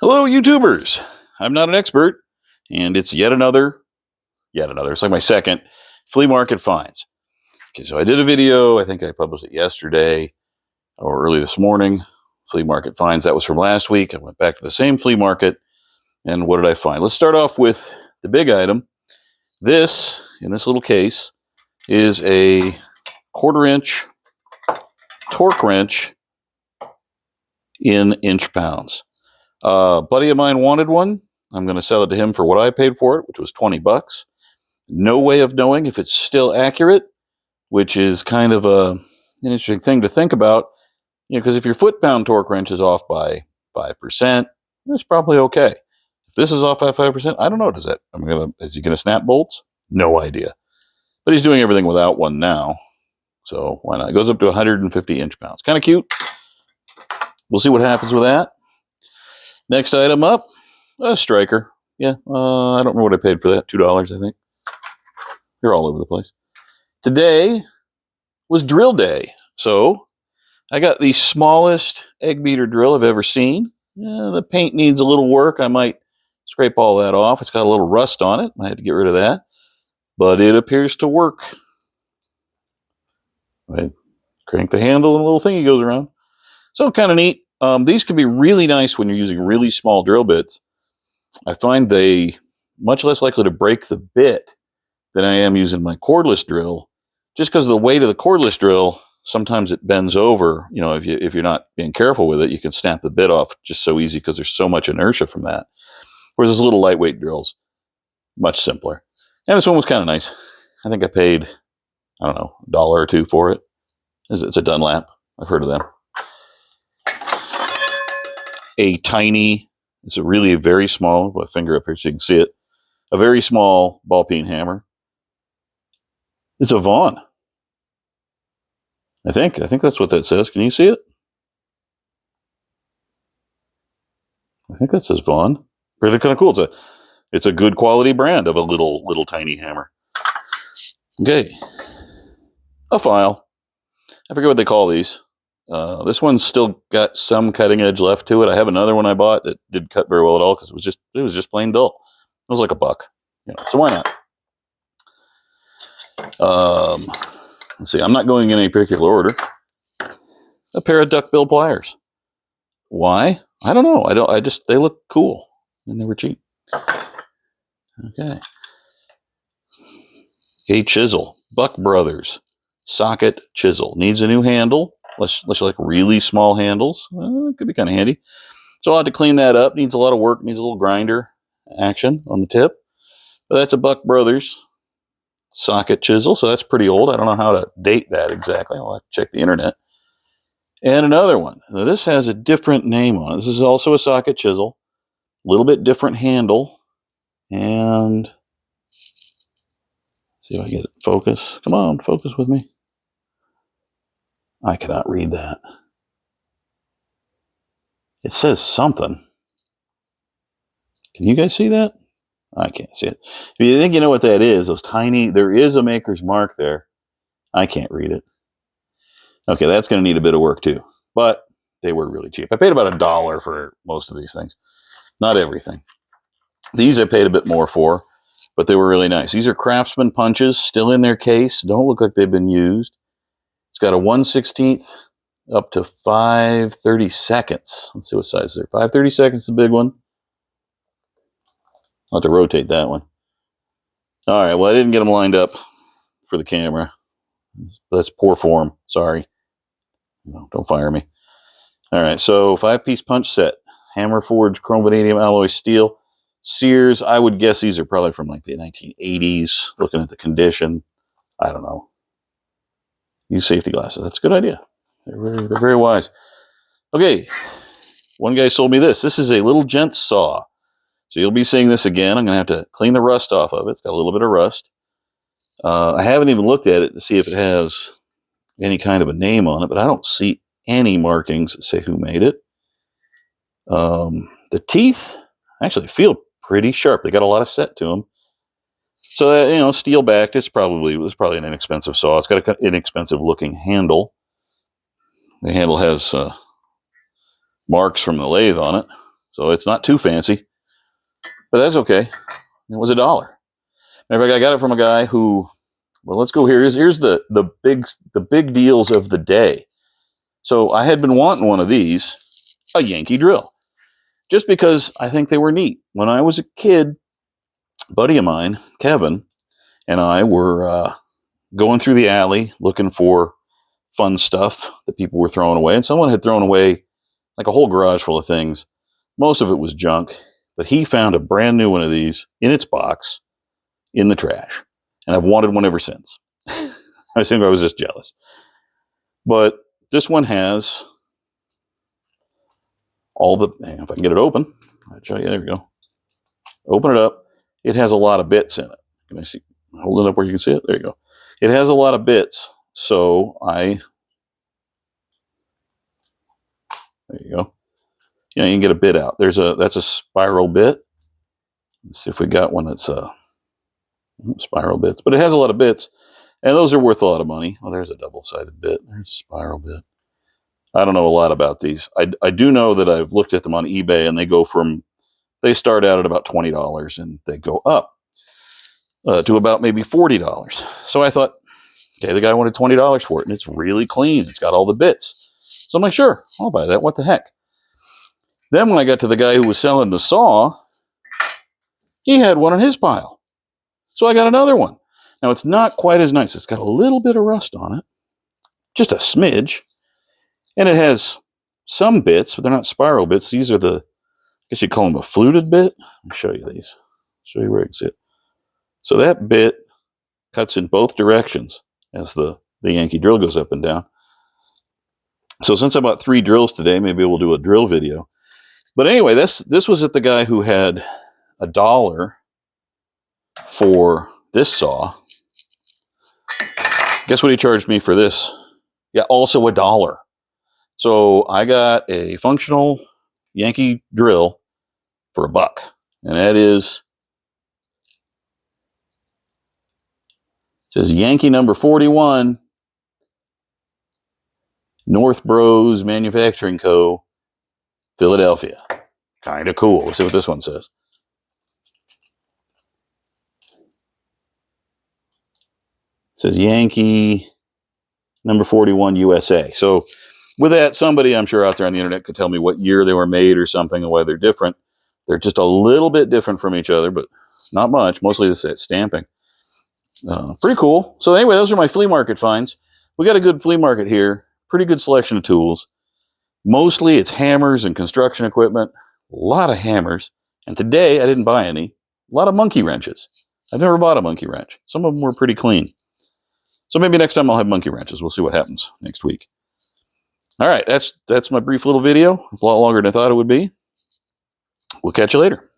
Hello, YouTubers. I'm not an expert, and it's yet another. It's like my second flea market finds. Okay, so I did a video. I think I published it yesterday or early this morning. Flea market finds. That was from last week. I went back to the same flea market, and what did I find? Let's start off with the big item. This, in this little case, is a 1/4-inch torque wrench in inch pounds. A buddy of mine wanted one. I'm going to sell it to him for what I paid for it, which was 20 bucks. No way of knowing if it's still accurate, which is kind of an interesting thing to think about. Because if your foot-pound torque wrench is off by 5%, it's probably okay. If this is off by 5%, I don't know. Is he going to snap bolts? No idea. But he's doing everything without one now, so why not? It goes up to 150 inch pounds. Kind of cute. We'll see what happens with that. Next item up, a striker. Yeah, I don't remember what I paid for that. $2, I think. They're all over the place. Today was drill day, so I got the smallest egg beater drill I've ever seen. The paint needs a little work. I might scrape all that off. It's got a little rust on it. I had to get rid of that, but it appears to work. I crank the handle and a little thingy goes around. So kind of neat. These can be really nice when you're using really small drill bits. I find they much less likely to break the bit than I am using my cordless drill, just because of the weight of the cordless drill. Sometimes it bends over. If you're not being careful with it, you can snap the bit off just so easy because there's so much inertia from that. Whereas those little lightweight drills, much simpler. And this one was kind of nice. I think I paid, I don't know, $1 or $2 for it. It's a Dunlap. I've heard of them. It's really a very small, put a finger up here so you can see it, a very small ball peen hammer. It's a Vaughn. I think that's what that says. Can you see it? I think that says Vaughn. Really kind of cool. It's a good quality brand of a little tiny hammer. Okay. A file. I forget what they call these. This one's still got some cutting edge left to it. I have another one I bought that didn't cut very well at all because it was just plain dull. It was like $1. So why not? Let's see. I'm not going in any particular order. A pair of duckbill pliers. Why? I don't know. They look cool and they were cheap. Okay. A chisel. Buck Brothers socket chisel. Needs a new handle. Unless you like really small handles. It could be kind of handy. So I'll have to clean that up. Needs a lot of work. Needs a little grinder action on the tip. But that's a Buck Brothers socket chisel. So that's pretty old. I don't know how to date that exactly. I'll have to check the internet. And another one. Now, this has a different name on it. This is also a socket chisel. A little bit different handle. And see if I get it. Focus. Come on, focus with me. I cannot read that. It says something. Can you guys see that? I can't see it. If you think you know what that is, there is a maker's mark there. I can't read it. Okay, that's going to need a bit of work too. But they were really cheap. I paid about $1 for most of these things. Not everything. These I paid a bit more for, but they were really nice. These are Craftsman punches, still in their case. Don't look like they've been used. It's got a 1/16 up to 5/32. Let's see what size they're. 5/32 is the big one. I'll have to rotate that one. All right, well, I didn't get them lined up for the camera. That's poor form. Sorry. No, don't fire me. All right, so 5-piece punch set. Hammer forged chrome vanadium alloy steel. Sears, I would guess these are probably from like the 1980s. Looking at the condition, I don't know. Use safety glasses. That's a good idea. They're very wise. Okay. One guy sold me this. This is a little Gent saw. So you'll be seeing this again. I'm going to have to clean the rust off of it. It's got a little bit of rust. I haven't even looked at it to see if it has any kind of a name on it, but I don't see any markings that say who made it. The teeth actually feel pretty sharp. They got a lot of set to them. So, steel backed. It was probably an inexpensive saw. It's got an inexpensive looking handle. The handle has marks from the lathe on it. So it's not too fancy, but that's okay. It was $1. Matter of fact, I got it from a guy who, well, let's go here. Here's the big deals of the day. So I had been wanting one of these, a Yankee drill, just because I think they were neat. When I was a kid, a buddy of mine, Kevin, and I were going through the alley looking for fun stuff that people were throwing away. And someone had thrown away like a whole garage full of things. Most of it was junk, but he found a brand new one of these in its box in the trash. And I've wanted one ever since. I think I was just jealous. But this one has all the, if I can get it open, I'll show you, there we go. Open it up. It has a lot of bits in it. Can I see? Hold it up where you can see it. There you go. It has a lot of bits. So there you go. You can get a bit out. That's a spiral bit. Let's see if we got one that's spiral bits, but it has a lot of bits, and those are worth a lot of money. Oh, there's a double-sided bit. There's a spiral bit. I don't know a lot about these. I do know that I've looked at them on eBay, and they start out at about $20, and they go up to about maybe $40. So I thought, okay, the guy wanted $20 for it, and it's really clean. It's got all the bits. So I'm like, sure, I'll buy that. What the heck? Then when I got to the guy who was selling the saw, he had one in his pile. So I got another one. Now, it's not quite as nice. It's got a little bit of rust on it, just a smidge. And it has some bits, but they're not spiral bits. These are I guess you'd call them a fluted bit. I'll show you these. Show you where you can see it. So that bit cuts in both directions as the Yankee drill goes up and down. So since I bought 3 drills today, maybe we'll do a drill video. But anyway, this was at the guy who had $1 for this saw. Guess what he charged me for this? Yeah, also $1. So I got a functional Yankee drill for $1. And that is, it says Yankee number 41, North Bros Manufacturing Co., Philadelphia. Kind of cool. Let's see what this one says. It says Yankee number 41 USA. So with that, somebody I'm sure out there on the internet could tell me what year they were made or something and why they're different. They're just a little bit different from each other, but not much. Mostly the stamping. Pretty cool. So anyway, those are my flea market finds. We got a good flea market here. Pretty good selection of tools. Mostly it's hammers and construction equipment. A lot of hammers. And today I didn't buy any. A lot of monkey wrenches. I've never bought a monkey wrench. Some of them were pretty clean. So maybe next time I'll have monkey wrenches. We'll see what happens next week. All right, that's my brief little video. It's a lot longer than I thought it would be. We'll catch you later.